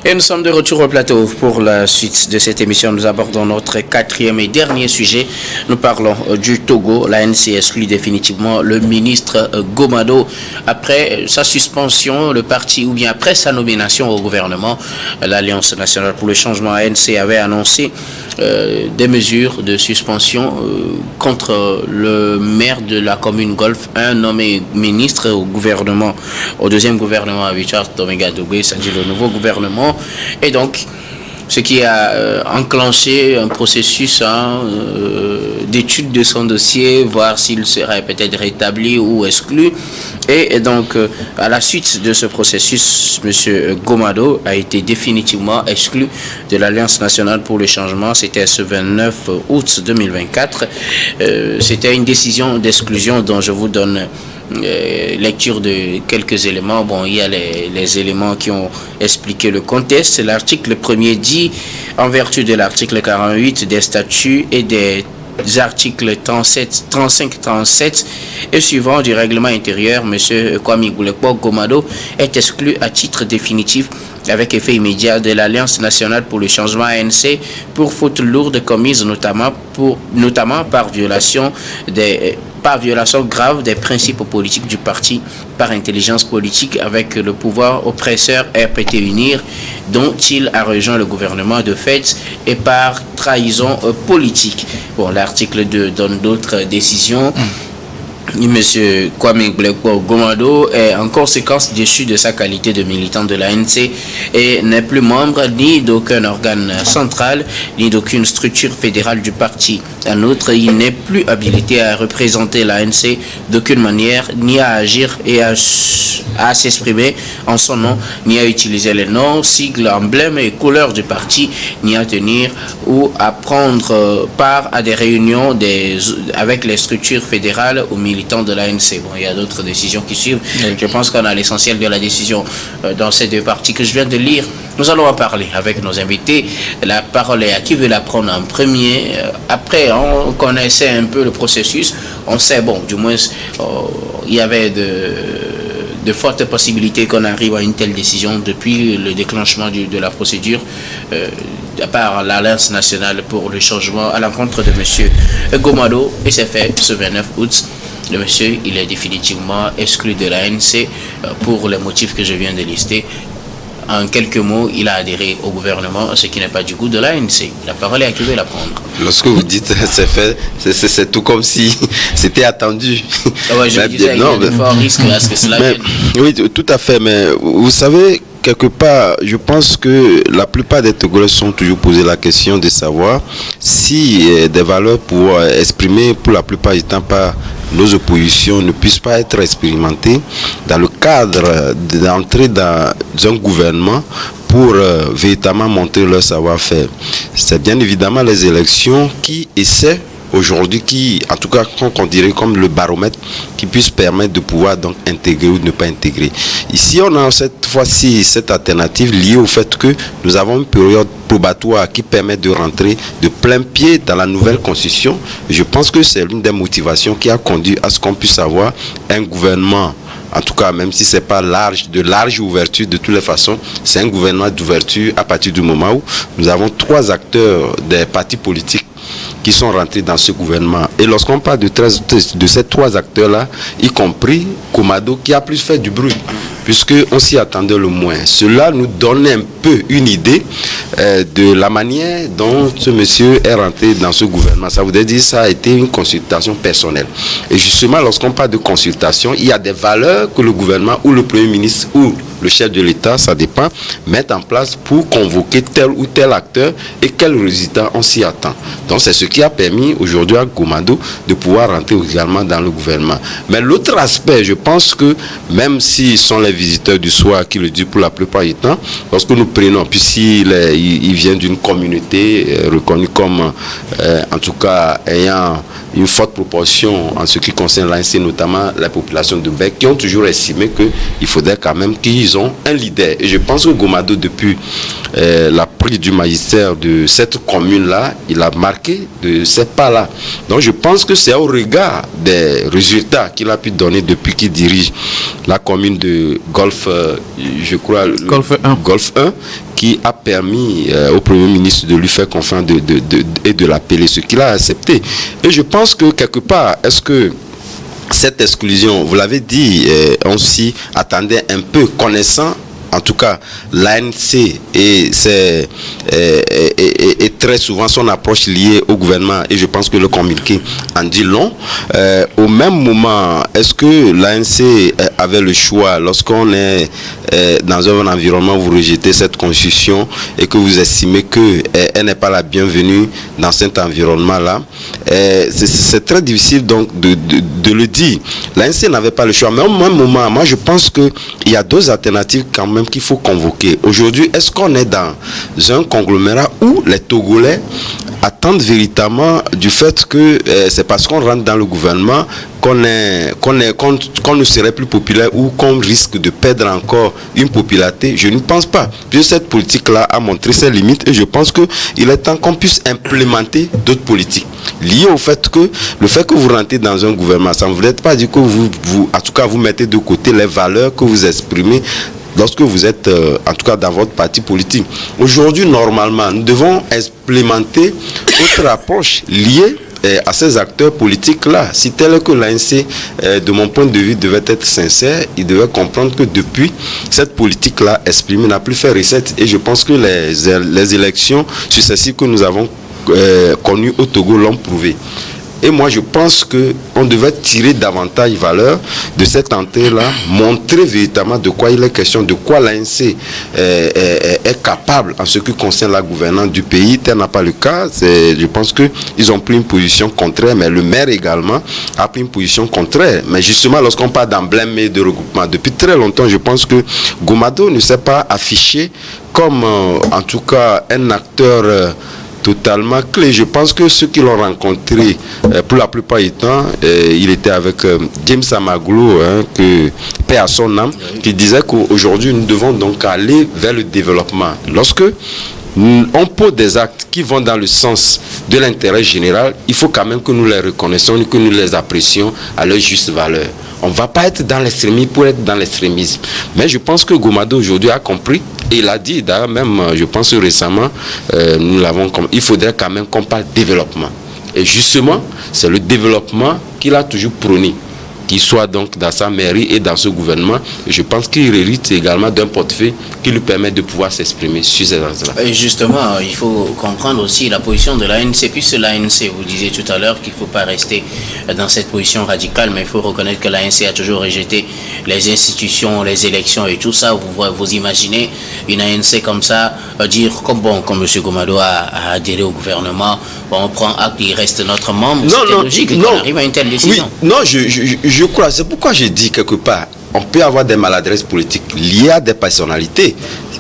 Et nous sommes de retour au plateau pour la suite de cette émission. Nous abordons notre quatrième et dernier sujet. Nous parlons du Togo. L'ANC exclut définitivement le ministre Gomado. Après sa suspension, le parti, ou bien après sa nomination au gouvernement, l'Alliance nationale pour le changement ANC avait annoncé des mesures de suspension contre le maire de la commune Golfe, un nommé ministre au gouvernement, au deuxième gouvernement à Richard Tomenga Dougoué, c'est-à-dire le nouveau gouvernement. Et donc, ce qui a enclenché un processus d'étude de son dossier, voir s'il serait peut-être rétabli ou exclu. Et donc, à la suite de ce processus, M. Gomado a été définitivement exclu de l'Alliance nationale pour le changement. C'était ce 29 août 2024. C'était une décision d'exclusion dont je vous donne lecture de quelques éléments. Bon, il y a les éléments qui ont expliqué le contexte. L'article 1er dit, en vertu de l'article 48 des statuts et des articles 35, 37 et suivant du règlement intérieur, M. Kwame Goulekpo Gomado est exclu à titre définitif avec effet immédiat de l'Alliance nationale pour le changement ANC pour fautes lourdes commises notamment par violation grave des principes politiques du parti, par intelligence politique avec le pouvoir oppresseur RPT Unir, dont il a rejoint le gouvernement de fait, et par trahison politique. Bon, l'article 2 donne d'autres décisions. Monsieur Kwame Gomado est en conséquence déchu de sa qualité de militant de l'ANC et n'est plus membre ni d'aucun organe central ni d'aucune structure fédérale du parti. En outre, il n'est plus habilité à représenter l'ANC d'aucune manière, ni à agir et à s'exprimer en son nom, ni à utiliser les noms, sigles, emblèmes et couleurs du parti, ni à tenir ou à prendre part à des réunions avec les structures fédérales ou militants de l'ANC. Bon, il y a d'autres décisions qui suivent. Je pense qu'on a l'essentiel de la décision dans ces deux parties que je viens de lire. Nous allons en parler avec nos invités. La parole est à qui veut la prendre en premier. Après, on connaissait un peu le processus. On sait, bon, du moins, il y avait de fortes possibilités qu'on arrive à une telle décision depuis le déclenchement de la procédure par l'Alliance nationale pour le changement à l'encontre de M. Gomado, et c'est fait ce 29 août. Le monsieur, il est définitivement exclu de l'ANC pour les motifs que je viens de lister. En quelques mots, il a adhéré au gouvernement, ce qui n'est pas du goût de l'ANC. La parole est à qui veut la prendre. Lorsque vous dites c'est fait, c'est tout comme si c'était attendu. Ouais, je disais, il y a de forts risques à ce que cela vienne. Oui, tout à fait, mais vous savez, quelque part, je pense que la plupart des Togolais sont toujours posés la question de savoir si des valeurs pour exprimer pour la plupart du temps par nos oppositions ne puissent pas être expérimentées dans le cadre d'entrer dans un gouvernement pour véritablement montrer leur savoir-faire. C'est bien évidemment les élections qui essaient aujourd'hui, qui, en tout cas, qu'on dirait comme le baromètre qui puisse permettre de pouvoir donc intégrer ou ne pas intégrer. Ici, on a cette fois-ci cette alternative liée au fait que nous avons une période probatoire qui permet de rentrer de plein pied dans la nouvelle constitution. Je pense que c'est l'une des motivations qui a conduit à ce qu'on puisse avoir un gouvernement. En tout cas, même si ce n'est pas de large ouverture, de toutes les façons, c'est un gouvernement d'ouverture à partir du moment où nous avons 3 acteurs des partis politiques qui sont rentrés dans ce gouvernement. Et lorsqu'on parle de ces 3 acteurs-là, y compris Gomado, qui a plus fait du bruit, puisqu'on s'y attendait le moins. Cela nous donne un peu une idée de la manière dont ce monsieur est rentré dans ce gouvernement. Ça voudrait dire que ça a été une consultation personnelle. Et justement, lorsqu'on parle de consultation, il y a des valeurs que le gouvernement ou le Premier ministre ou le chef de l'État, ça dépend, mettre en place pour convoquer tel ou tel acteur et quel résultat on s'y attend. Donc c'est ce qui a permis aujourd'hui à Gomado de pouvoir rentrer également dans le gouvernement. Mais l'autre aspect, je pense que même s'ils sont les visiteurs du soir qui le disent pour la plupart du temps, lorsque nous prenons, puisqu'il vient d'une communauté reconnue comme, en tout cas, ayant une forte proportion en ce qui concerne l'ANC, notamment la population de Bec, qui ont toujours estimé qu'il faudrait quand même qu'ils ont un leader. Et je pense que Gomado, depuis la prise du magistère de cette commune-là, il a marqué de ces pas-là. Donc je pense que c'est au regard des résultats qu'il a pu donner depuis qu'il dirige la commune de Golfe, je crois, Golfe 1, qui a permis au Premier ministre de lui faire confiance et de l'appeler, ce qu'il a accepté. Et je pense que quelque part, est-ce que cette exclusion, vous l'avez dit, on s'y attendait un peu, connaissant en tout cas l'ANC et très souvent son approche liée au gouvernement, et je pense que le communiqué en dit long. Au même moment, est-ce que l'ANC avait le choix, lorsqu'on est dans un environnement où vous rejetez cette constitution et que vous estimez qu'elle n'est pas la bienvenue dans cet environnement-là, c'est très difficile donc de le dire. L'ANC n'avait pas le choix, mais au même moment, moi je pense qu'il y a deux alternatives quand même qu'il faut convoquer. Aujourd'hui, est-ce qu'on est dans un conglomérat où les Togolais attendent véritablement du fait que c'est parce qu'on rentre dans le gouvernement qu'on ne serait plus populaire ou qu'on risque de perdre encore une popularité? Je ne pense pas. Puis cette politique-là a montré ses limites, et je pense qu'il est temps qu'on puisse implémenter d'autres politiques liées au fait que le fait que vous rentrez dans un gouvernement, ça ne veut pas dire que en tout cas, vous mettez de côté les valeurs que vous exprimez lorsque vous êtes, en tout cas, dans votre parti politique. Aujourd'hui, normalement, nous devons implémenter autre approche liée à ces acteurs politiques-là. Si tel est que l'ANC, de mon point de vue, devait être sincère, il devait comprendre que depuis, cette politique-là exprimée n'a plus fait recette. Et je pense que les élections successives que nous avons connues au Togo l'ont prouvé. Et moi, je pense qu'on devait tirer davantage valeur de cette entrée-là, montrer véritablement de quoi il est question, de quoi l'ANC est capable en ce qui concerne la gouvernance du pays. Tel n'a pas le cas. Je pense qu'ils ont pris une position contraire, mais le maire également a pris une position contraire. Mais justement, lorsqu'on parle d'emblème et de regroupement, depuis très longtemps, je pense que Gomado ne s'est pas affiché comme, en tout cas, un acteur totalement clé. Je pense que ceux qui l'ont rencontré, pour la plupart du temps, il était avec James Amaglou, que paix à son âme, qui disait qu'aujourd'hui nous devons donc aller vers le développement. Lorsque on pose des actes qui vont dans le sens de l'intérêt général, il faut quand même que nous les reconnaissions, que nous les apprécions à leur juste valeur. On ne va pas être dans l'extrémisme pour être dans l'extrémisme. Mais je pense que Gomado aujourd'hui a compris, et il a dit d'ailleurs même, je pense récemment, nous l'avons compris, il faudrait quand même qu'on parle développement. Et justement, c'est le développement qu'il a toujours prôné, qu'il soit donc dans sa mairie et dans ce gouvernement. Et je pense qu'il hérite également d'un portefeuille qui lui permet de pouvoir s'exprimer sur ces enjeux-là. Et justement, il faut comprendre aussi la position de l'ANC, puisque l'ANC, vous disiez tout à l'heure qu'il ne faut pas rester dans cette position radicale, mais il faut reconnaître que l'ANC a toujours rejeté les institutions, les élections et tout ça. Vous imaginez une ANC comme ça, dire comme M. Gomado a adhéré au gouvernement, on prend acte, il reste notre membre, c'est logique qu'on arrive à une telle décision. Oui, non, je crois, c'est pourquoi j'ai dit quelque part, on peut avoir des maladresses politiques liées à des personnalités,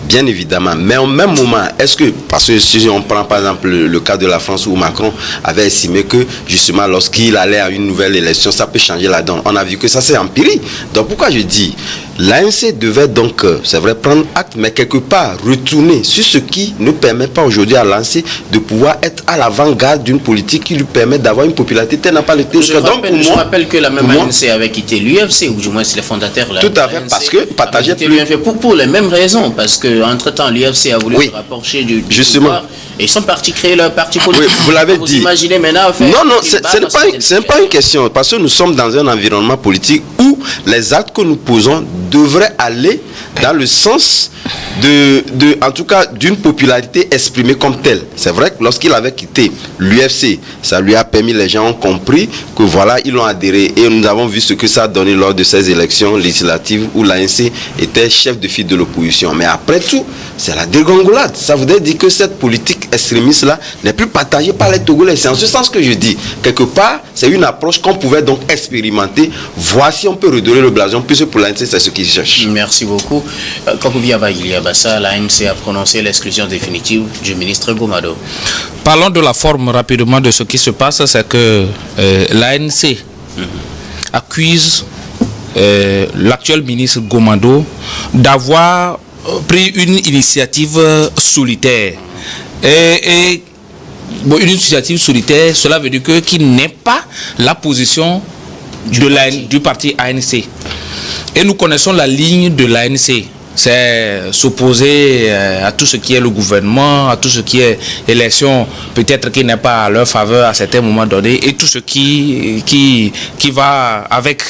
bien évidemment, mais au même moment, est-ce que, parce que si on prend par exemple le cas de la France où Macron avait estimé que justement lorsqu'il allait à une nouvelle élection, ça peut changer la donne. On a vu que ça s'est empiré. Donc pourquoi je dis, l'ANC devait donc, c'est vrai, prendre acte, mais quelque part retourner sur ce qui ne permet pas aujourd'hui à l'ANC de pouvoir être à l'avant-garde d'une politique qui lui permet d'avoir une popularité telle n'a pas le temps. Je rappelle que la même ANC avait quitté l'UFC, ou du moins c'est les fondateurs. Tout à fait, parce que partageait plus. Pour les mêmes raisons, parce que entre-temps, l'UFC a voulu se rapprocher du pouvoir, et ils sont partis créer leur parti politique. Oui, vous l'avez dit. Imaginez maintenant faire... Non, ce n'est pas une question, parce que nous sommes dans un environnement politique où les actes que nous posons devraient aller dans le sens en tout cas, d'une popularité exprimée comme telle. C'est vrai que lorsqu'il avait quitté l'UFC, ça lui a permis, les gens ont compris que voilà, ils l'ont adhéré. Et nous avons vu ce que ça a donné lors de ces élections législatives où l'ANC était chef de file de l'opposition. Mais après tout, c'est la dégringolade. Ça voudrait dire que cette politique extrémiste-là n'est plus partagée par les Togolais. C'est en ce sens que je dis, quelque part, c'est une approche qu'on pouvait donc expérimenter, voir si on peut redorer le blason, puisque pour l'ANC, c'est ce qu'ils cherchent. Merci beaucoup. L'ANC a prononcé l'exclusion définitive du ministre Gomado. Parlons de la forme rapidement de ce qui se passe. C'est que l'ANC accuse l'actuel ministre Gomado d'avoir pris une initiative solitaire. Et une initiative solitaire, cela veut dire qu'il n'est pas la position du parti ANC. Et nous connaissons la ligne de l'ANC. c'est s'opposer à tout ce qui est le gouvernement, à tout ce qui est élection, peut-être qui n'est pas à leur faveur à certains moments donnés, et tout ce qui va avec.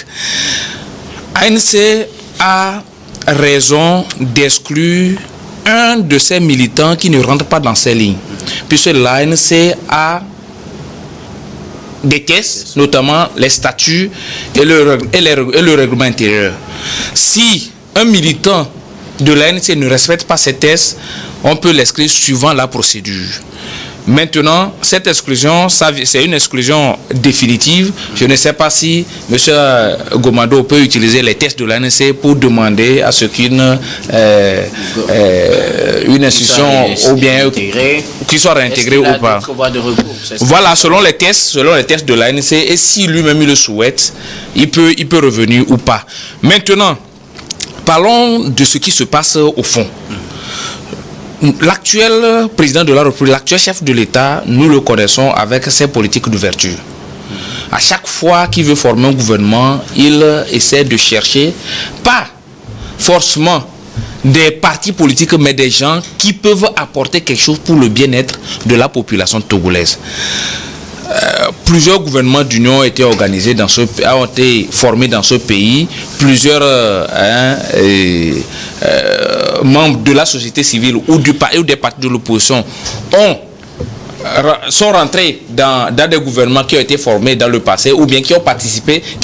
ANC a raison d'exclure un de ses militants qui ne rentre pas dans ses lignes, puisque l'ANC a des tests, notamment les statuts et le règlement intérieur. Si un militant de l'ANC ne respecte pas ces tests, on peut l'exclure suivant la procédure. Maintenant, cette exclusion, c'est une exclusion définitive. Je ne sais pas si M. Gomado peut utiliser les tests de l'ANC pour demander à ce qu'une institution ou bien qu'il soit réintégré ou pas. Voilà, selon les tests de l'ANC, et si lui-même il le souhaite, il peut revenir ou pas. Maintenant, parlons de ce qui se passe au fond. L'actuel président de la République, l'actuel chef de l'État, nous le connaissons avec ses politiques d'ouverture. À chaque fois qu'il veut former un gouvernement, il essaie de chercher, pas forcément des partis politiques, mais des gens qui peuvent apporter quelque chose pour le bien-être de la population togolaise. Plusieurs gouvernements d'union ont été organisés ont été formés dans ce pays. Plusieurs membres de la société civile ou des partis de l'opposition sont rentrés dans des gouvernements qui ont été formés dans le passé ou bien qui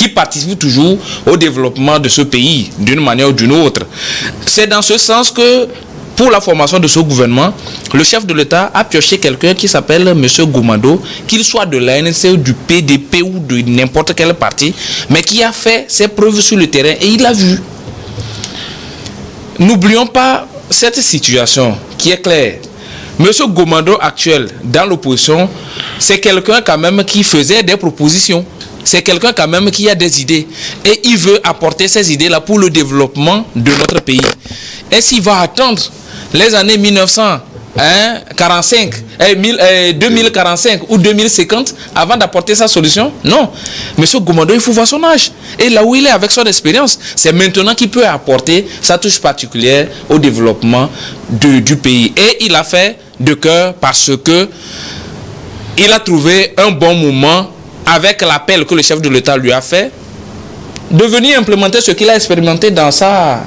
participent toujours au développement de ce pays d'une manière ou d'une autre. C'est dans ce sens que pour la formation de ce gouvernement, le chef de l'État a pioché quelqu'un qui s'appelle M. Gomado, qu'il soit de l'ANC, du PDP ou de n'importe quel parti, mais qui a fait ses preuves sur le terrain et il a vu. N'oublions pas cette situation qui est claire. M. Gomado actuel dans l'opposition, c'est quelqu'un quand même qui faisait des propositions. C'est quelqu'un quand même qui a des idées. Et il veut apporter ces idées-là pour le développement de notre pays. Et s'il va attendre les années 1945, 2045 ou 2050 avant d'apporter sa solution? Non. Monsieur Gomado, il faut voir son âge. Et là où il est avec son expérience, c'est maintenant qu'il peut apporter sa touche particulière au développement du pays. Et il a fait de cœur parce que il a trouvé un bon moment avec l'appel que le chef de l'État lui a fait de venir implémenter ce qu'il a expérimenté dans sa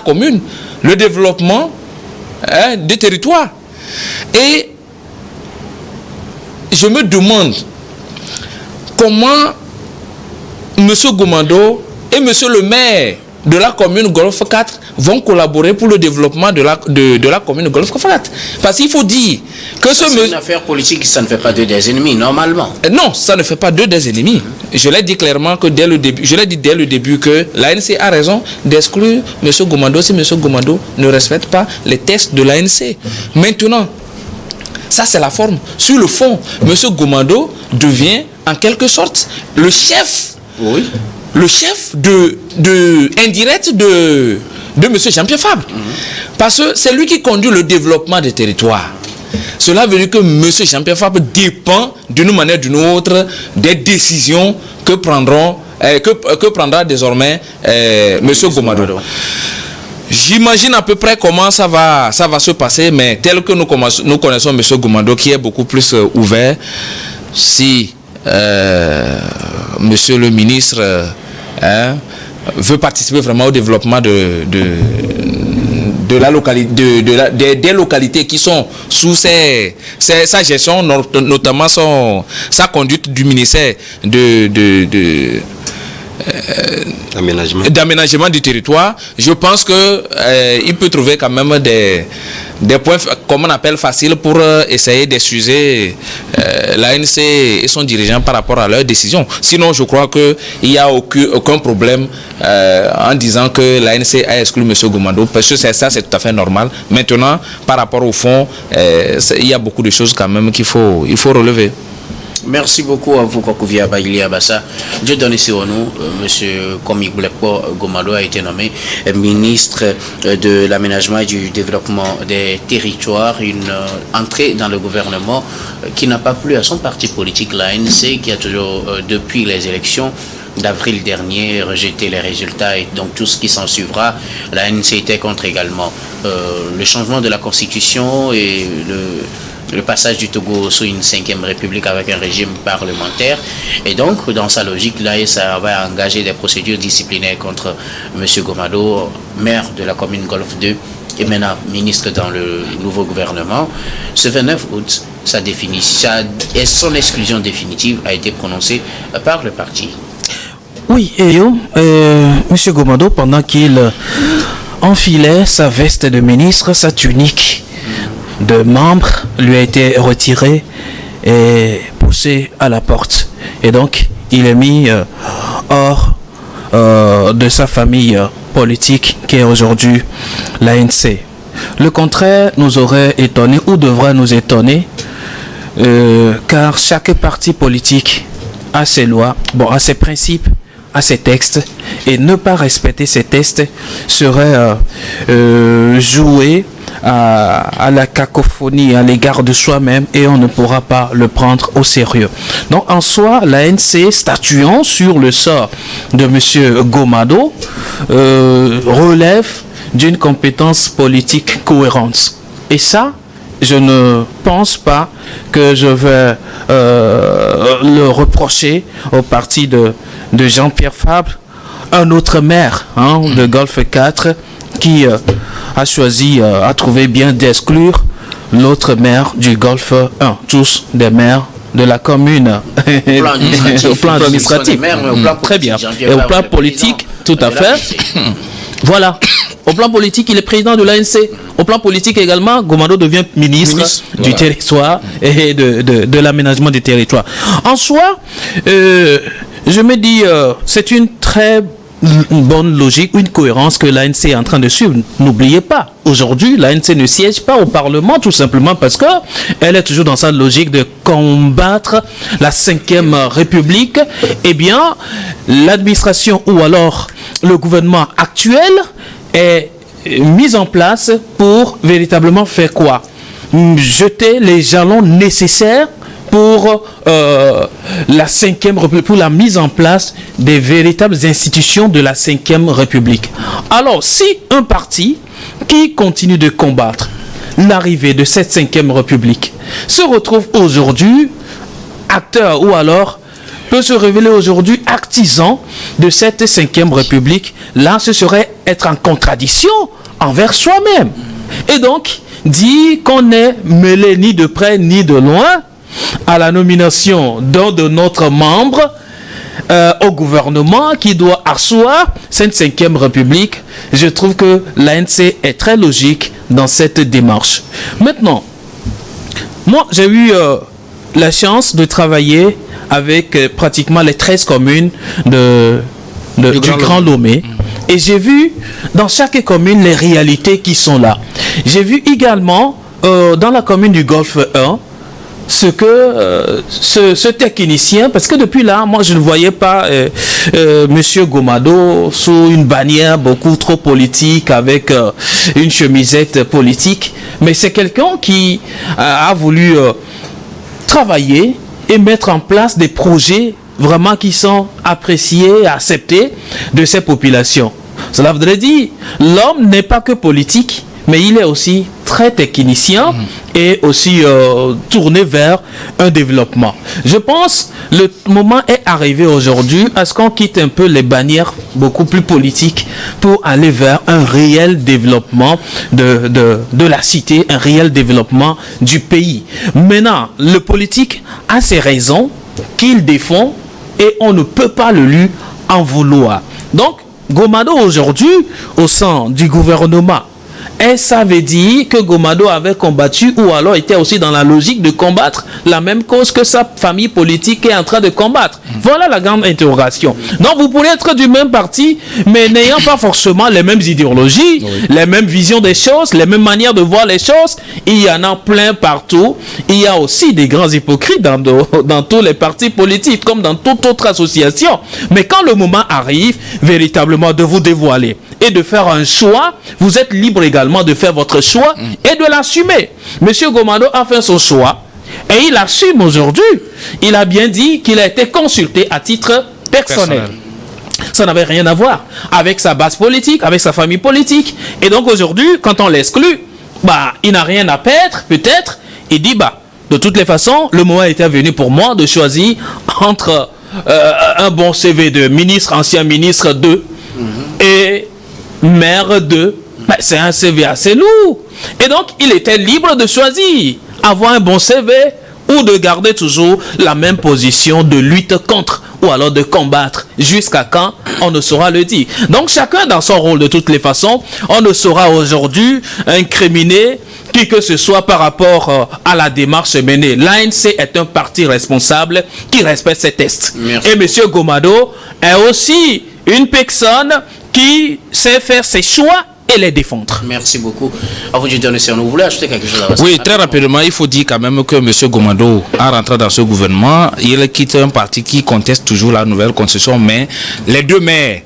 commune, le développement des territoires. Et je me demande comment M. Gomado et M. le maire de la commune Golfe 4 vont collaborer pour le développement de la commune Golfe 4. Parce qu'il faut dire que c'est une affaire politique, ça ne fait pas deux des ennemis, normalement. Non, ça ne fait pas deux des ennemis. Je l'ai dit clairement que dès le début que l'ANC a raison d'exclure M. Gomado si M. Gomado ne respecte pas les tests de l'ANC. Maintenant, ça c'est la forme. Sur le fond, M. Gomado devient en quelque sorte le chef. Oui. Le chef indirect de M. Jean-Pierre Fabre. Parce que c'est lui qui conduit le développement des territoires. Cela veut dire que M. Jean-Pierre Fabre dépend d'une manière ou d'une autre des décisions que prendra désormais M. Gomado. J'imagine à peu près comment ça va se passer, mais tel que nous connaissons M. Gomado, qui est beaucoup plus ouvert, si monsieur le ministre veut participer vraiment au développement des localités qui sont sous sa gestion, notamment sa conduite du ministère d'aménagement du territoire. Je pense que il peut trouver quand même des points, comme on appelle, faciles pour essayer d'excuser l'ANC et son dirigeant par rapport à leurs décisions. Sinon, je crois qu'il n'y a aucun problème en disant que l'ANC a exclu M. Gomado, parce que c'est tout à fait normal. Maintenant, par rapport au fond, il y a beaucoup de choses quand même qu'il faut relever. Merci beaucoup à vous, Kokouvia Baili Abassa. Dieu donne ici au nous, M. Komi Blekpo Gomado a été nommé ministre de l'aménagement et du développement des territoires. Une entrée dans le gouvernement qui n'a pas plu à son parti politique, l'ANC, qui a toujours, depuis les élections, d'avril dernier, rejeté les résultats et donc tout ce qui s'en suivra. La ANC était contre également. Le changement de la constitution et le passage du Togo sous une 5e république avec un régime parlementaire. Et donc, dans sa logique, ça va engager des procédures disciplinaires contre M. Gomado, maire de la commune Golfe 2 et maintenant ministre dans le nouveau gouvernement. Ce 29 août, son exclusion définitive a été prononcée par le parti. Oui, M. Gomado, pendant qu'il enfilait sa veste de ministre, sa tunique de membre lui a été retiré et poussé à la porte. Et donc, il est mis hors de sa famille politique qui est aujourd'hui l'ANC. Le contraire nous aurait étonné ou devrait nous étonner car chaque parti politique a ses lois, a ses principes, a ses textes, et ne pas respecter ces textes serait jouer à la cacophonie à l'égard de soi-même et on ne pourra pas le prendre au sérieux. Donc en soi, l'ANC statuant sur le sort de M. Gomado relève d'une compétence politique cohérente. Et ça, je ne pense pas que je vais le reprocher au parti de Jean-Pierre Fabre, un autre maire de Golfe 4 qui a choisi, a trouvé bien d'exclure l'autre maire du Golfe 1, tous des maires de la commune au plan administratif. Très bien. Et au plan politique, tout à fait. Voilà. Au plan politique, il est président de l'ANC. Au plan politique également, Gomado devient ministre du territoire et de l'aménagement des territoires. En soi, je me dis, c'est une très bonne logique, une cohérence que l'ANC est en train de suivre. N'oubliez pas, aujourd'hui, l'ANC ne siège pas au Parlement tout simplement parce que elle est toujours dans sa logique de combattre la 5e République. Eh bien, l'administration ou alors le gouvernement actuel est mis en place pour véritablement faire quoi? Jeter les jalons nécessaires pour la 5e République, pour la mise en place des véritables institutions de la 5e République. Alors, si un parti qui continue de combattre l'arrivée de cette 5e République se retrouve aujourd'hui acteur ou alors peut se révéler aujourd'hui artisan de cette 5e République, là ce serait être en contradiction envers soi-même. Et donc, dit qu'on n'est mêlé ni de près ni de loin à la nomination d'un de notre membre au gouvernement qui doit asseoir cette 5e République, je trouve que l'ANC est très logique dans cette démarche. Maintenant, moi j'ai eu la chance de travailler avec pratiquement les 13 communes du Grand Lomé. Et j'ai vu dans chaque commune les réalités qui sont là. J'ai vu également dans la commune du Golfe 1 ce que ce technicien, parce que depuis là, moi je ne voyais pas Monsieur Gomado sous une bannière beaucoup trop politique avec une chemisette politique, mais c'est quelqu'un qui a voulu travailler et mettre en place des projets vraiment qui sont appréciés et acceptés de ces populations. Cela voudrait dire, l'homme n'est pas que politique, mais il est aussi très technicien et aussi tourné vers un développement. Je pense que le moment est arrivé aujourd'hui à ce qu'on quitte un peu les bannières beaucoup plus politiques pour aller vers un réel développement de la cité, un réel développement du pays. Maintenant, le politique a ses raisons qu'il défend et on ne peut pas le lui en vouloir. Donc, Gomado aujourd'hui, au sein du gouvernement, et ça veut dire que Gomado avait combattu ou alors était aussi dans la logique de combattre la même cause que sa famille politique est en train de combattre. Voilà la grande interrogation. Donc vous pourrez être du même parti, mais n'ayant pas forcément les mêmes idéologies, les mêmes visions des choses, les mêmes manières de voir les choses. Il y en a plein partout. Il y a aussi des grands hypocrites dans tous les partis politiques, comme dans toute autre association. Mais quand le moment arrive, véritablement de vous dévoiler et de faire un choix, vous êtes libre également de faire votre choix et de l'assumer. Monsieur Gomado a fait son choix et il assume aujourd'hui. Il a bien dit qu'il a été consulté à titre personnel. Ça n'avait rien à voir avec sa base politique, avec sa famille politique. Et donc aujourd'hui, quand on l'exclut, il n'a rien à perdre, peut-être. Il dit, de toutes les façons, le moment était venu pour moi de choisir entre un bon CV de ministre, ancien ministre 2 et maire 2. C'est un CV assez lourd. Et donc, il était libre de choisir avoir un bon CV ou de garder toujours la même position de lutte contre ou alors de combattre. Jusqu'à quand, on ne saura le dire. Donc, chacun dans son rôle de toutes les façons, on ne saura aujourd'hui incriminer qui que ce soit par rapport à la démarche menée. L'ANC est un parti responsable qui respecte ses tests. Merci. Et M. Gomado est aussi une personne qui sait faire ses choix et les défendre. Merci beaucoup. À vous de donner si vous voulez ajouter quelque chose à Oui, très rapidement, il faut dire quand même que M. Gomado, en rentrant dans ce gouvernement, il quitte un parti qui conteste toujours la nouvelle constitution, mais les deux maires,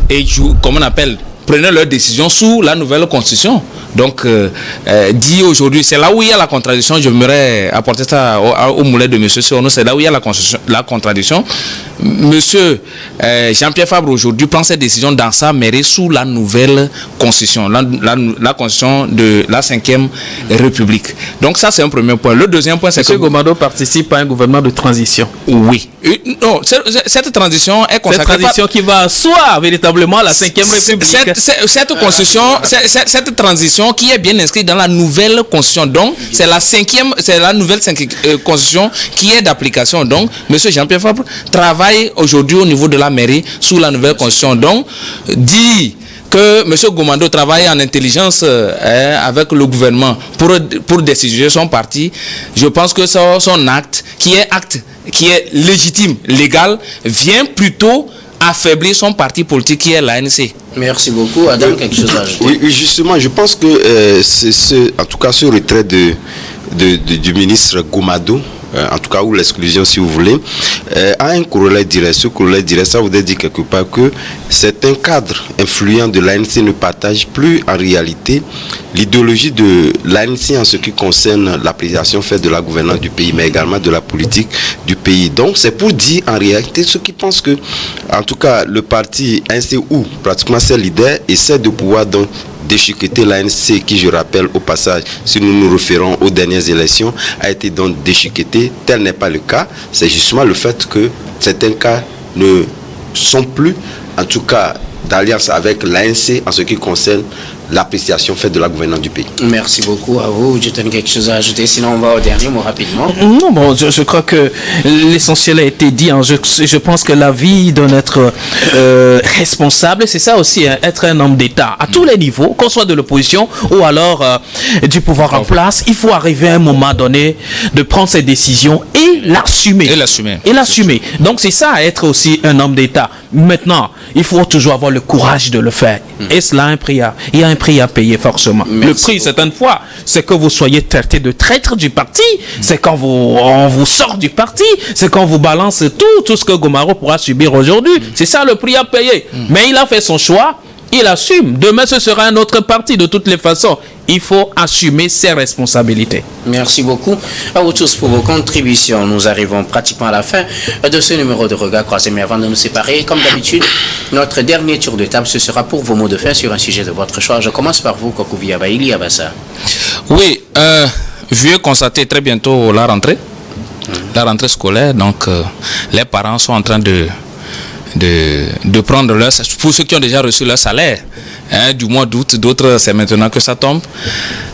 et comme on appelle, prenaient leurs décisions sous la nouvelle constitution. Donc, dit aujourd'hui, c'est là où il y a la contradiction. J'aimerais apporter ça au moulin de M. Siono. C'est là où il y a la contradiction. Monsieur Jean-Pierre Fabre aujourd'hui prend cette décision dans sa mairie sous la nouvelle constitution, la constitution de la 5e République. Donc ça, c'est un premier point. Le deuxième point, c'est que Gomado participe à un gouvernement de transition. Oui. Non, cette transition est consacrée. Cette transition qui va asseoir véritablement la 5e République. Cette constitution, cette transition qui est bien inscrite dans la nouvelle constitution. Donc, c'est la nouvelle constitution qui est d'application. Donc, M. Jean-Pierre Fabre travaille aujourd'hui au niveau de la mairie sous la nouvelle constitution. Donc, dit que M. Gomado travaille en intelligence avec le gouvernement pour décider son parti, je pense que son acte qui est légitime, légal, vient plutôt affaiblir son parti politique qui est l'ANC. Merci beaucoup. Adam, quelque chose à ajouter? Oui, justement, je pense que en tout cas ce retrait du ministre Gomado, en tout cas, ou l'exclusion si vous voulez, a un corollaire direct. Ce corollaire direct, ça voudrait dire quelque part que certains cadres influents de l'ANC ne partagent plus en réalité l'idéologie de l'ANC en ce qui concerne l'appréciation faite de la gouvernance du pays, mais également de la politique du pays. Donc c'est pour dire en réalité ceux qui pensent que, en tout cas, le parti ANC ou pratiquement ses leaders essaient de pouvoir donc déchiqueter l'ANC qui, je rappelle au passage, si nous nous référons aux dernières élections, a été donc déchiqueté. Tel n'est pas le cas. C'est justement le fait que certains cas ne sont plus, en tout cas, d'alliance avec l'ANC en ce qui concerne l'appréciation faite de la gouvernance du pays. Merci beaucoup à vous. Je tenais quelque chose à ajouter, sinon on va au dernier mot rapidement. Non, bon, je crois que l'essentiel a été dit. Hein. Je pense que la vie d'un être responsable, c'est ça aussi, hein, être un homme d'État à tous les niveaux, qu'on soit de l'opposition ou alors du pouvoir en place. Il faut arriver à un moment donné de prendre ses décisions et l'assumer. Et l'assumer. Donc c'est ça, être aussi un homme d'État. Maintenant, il faut toujours avoir le courage de le faire. Et cela a un prix il y a un prix à payer forcément. Merci le prix, certaines fois, c'est que vous soyez traité de traître du parti. C'est quand on vous sort du parti. C'est quand on vous balance tout ce que Gomado pourra subir aujourd'hui. C'est ça le prix à payer. Mais il a fait son choix. Il assume. Demain, ce sera un autre parti. De toutes les façons, il faut assumer ses responsabilités. Merci beaucoup à vous tous pour vos contributions. Nous arrivons pratiquement à la fin de ce numéro de Regard Croisé. Mais avant de nous séparer, comme d'habitude, notre dernier tour de table, ce sera pour vos mots de fin sur un sujet de votre choix. Je commence par vous, Kokouvi Abaïli Abassa. Oui, vieux constater très bientôt la rentrée scolaire. Donc, les parents sont en train de prendre leur, pour ceux qui ont déjà reçu leur salaire du mois d'août, d'autres c'est maintenant que ça tombe,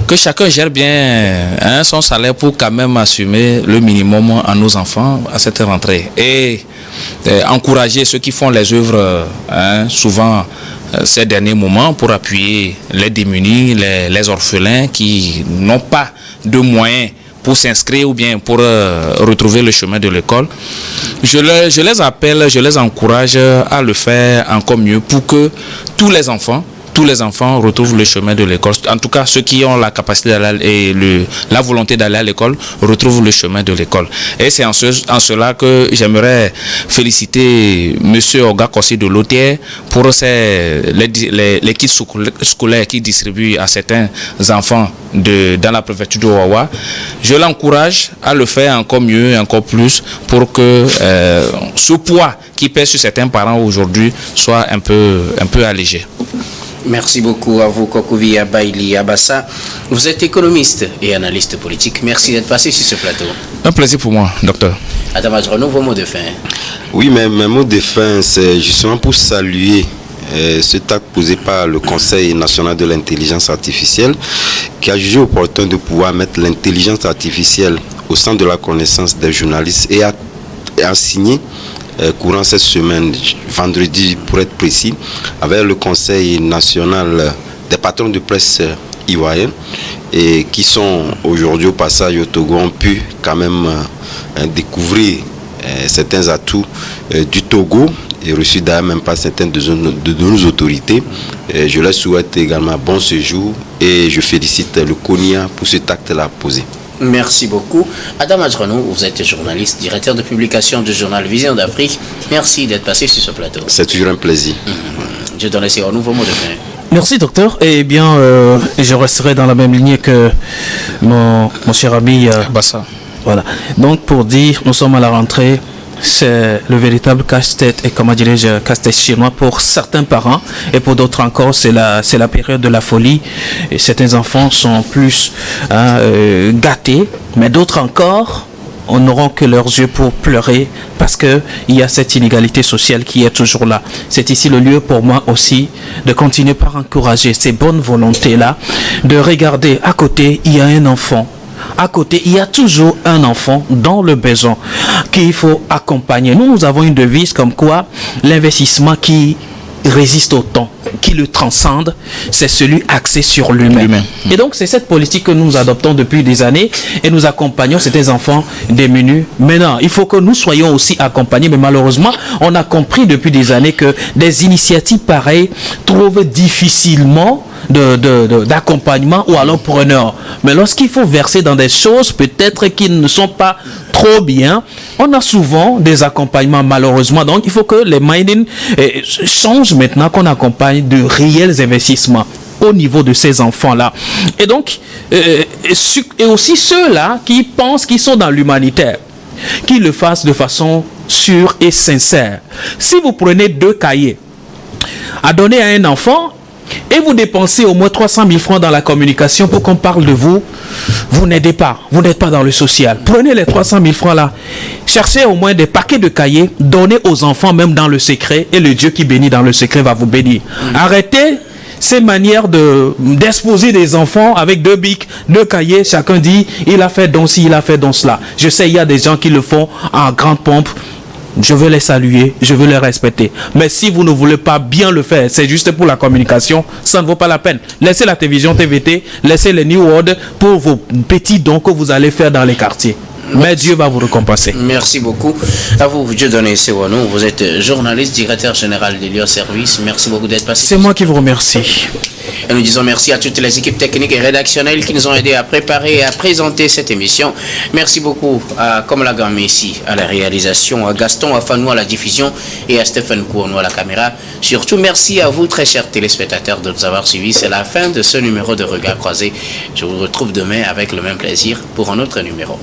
que chacun gère bien son salaire pour quand même assumer le minimum à nos enfants à cette rentrée et encourager ceux qui font les œuvres souvent ces derniers moments pour appuyer les démunis, les orphelins qui n'ont pas de moyens pour s'inscrire ou bien pour retrouver le chemin de l'école. Je les appelle, je les encourage à le faire encore mieux pour que tous les enfants tous les enfants retrouvent le chemin de l'école. En tout cas, ceux qui ont la capacité et la volonté d'aller à l'école retrouvent le chemin de l'école. Et c'est en cela que j'aimerais féliciter Monsieur Oga Kossi de Lotier pour les kits scolaires qu'il distribue à certains enfants dans la préfecture de Wawa. Je l'encourage à le faire encore mieux, encore plus, pour que ce poids qui pèse sur certains parents aujourd'hui soit un peu allégé. Merci beaucoup à vous, Kokovi Abaili Abassa. Vous êtes économiste et analyste politique. Merci d'être passé sur ce plateau. Un plaisir pour moi, docteur. Adam Adjrono, vos mots de fin. Oui, mais mes mots de fin, c'est justement pour saluer cet acte posé par le Conseil national de l'intelligence artificielle qui a jugé opportun de pouvoir mettre l'intelligence artificielle au centre de la connaissance des journalistes et a signé courant cette semaine, vendredi pour être précis, avec le Conseil national des patrons de presse ivoiriens et qui sont aujourd'hui au passage au Togo ont pu quand même découvrir certains atouts du Togo et reçu d'ailleurs même pas certaines de nos autorités. Je leur souhaite également bon séjour et je félicite le CONIA pour cet acte-là posé. Merci beaucoup. Adam Adjrono, vous êtes journaliste, directeur de publication du journal Vision d'Afrique. Merci d'être passé sur ce plateau. C'est toujours un plaisir. Je donne un nouveau mot de fin. Merci docteur. Eh bien, je resterai dans la même lignée que mon cher ami Bassa. Voilà. Donc pour dire, nous sommes à la rentrée. C'est le véritable casse-tête et comment dirais-je, casse-tête chinois pour certains parents et pour d'autres encore c'est la période de la folie et certains enfants sont plus gâtés, mais d'autres encore on n'aura que leurs yeux pour pleurer parce que il y a cette inégalité sociale qui est toujours là. C'est ici le lieu pour moi aussi de continuer par encourager ces bonnes volontés là, de regarder à côté il y a un enfant. À côté, il y a toujours un enfant dans le besoin qu'il faut accompagner. Nous avons une devise comme quoi l'investissement qui résiste au temps, qui le transcende, c'est celui axé sur l'humain. Et donc, c'est cette politique que nous adoptons depuis des années et nous accompagnons ces enfants démunis. Maintenant, il faut que nous soyons aussi accompagnés, mais malheureusement, on a compris depuis des années que des initiatives pareilles trouvent difficilement d'accompagnement ou alors preneur. Mais lorsqu'il faut verser dans des choses peut-être qui ne sont pas trop bien, on a souvent des accompagnements malheureusement. Donc il faut que les mining changent maintenant, qu'on accompagne de réels investissements au niveau de ces enfants-là. Et donc, et aussi ceux-là qui pensent qu'ils sont dans l'humanitaire, qu'ils le fassent de façon sûre et sincère. Si vous prenez 2 cahiers à donner à un enfant, et vous dépensez au moins 300 000 francs dans la communication pour qu'on parle de vous, vous n'aidez pas, vous n'êtes pas dans le social. Prenez les 300 000 francs là, cherchez au moins des paquets de cahiers, donnez aux enfants même dans le secret, et le Dieu qui bénit dans le secret va vous bénir. Arrêtez ces manières d'exposer des enfants avec 2 bics, 2 cahiers, chacun dit, il a fait donc ci, il a fait donc cela. Je sais, il y a des gens qui le font en grande pompe. Je veux les saluer, je veux les respecter. Mais si vous ne voulez pas bien le faire, c'est juste pour la communication, ça ne vaut pas la peine. Laissez la télévision TVT, laissez les New World pour vos petits dons que vous allez faire dans les quartiers. Mais Dieu va vous récompenser. Merci beaucoup. À vous, Dieudonné Sewanou. Vous êtes journaliste, directeur général de l'IO Service. Merci beaucoup d'être passé. C'est moi qui vous remercie. Et nous disons merci à toutes les équipes techniques et rédactionnelles qui nous ont aidés à préparer et à présenter cette émission. Merci beaucoup à Komlagan Messi à la réalisation, à Gaston Afanou à la diffusion et à Stéphane Kouanou à la caméra. Surtout, merci à vous, très chers téléspectateurs, de nous avoir suivis. C'est la fin de ce numéro de Regard Croisé. Je vous retrouve demain avec le même plaisir pour un autre numéro.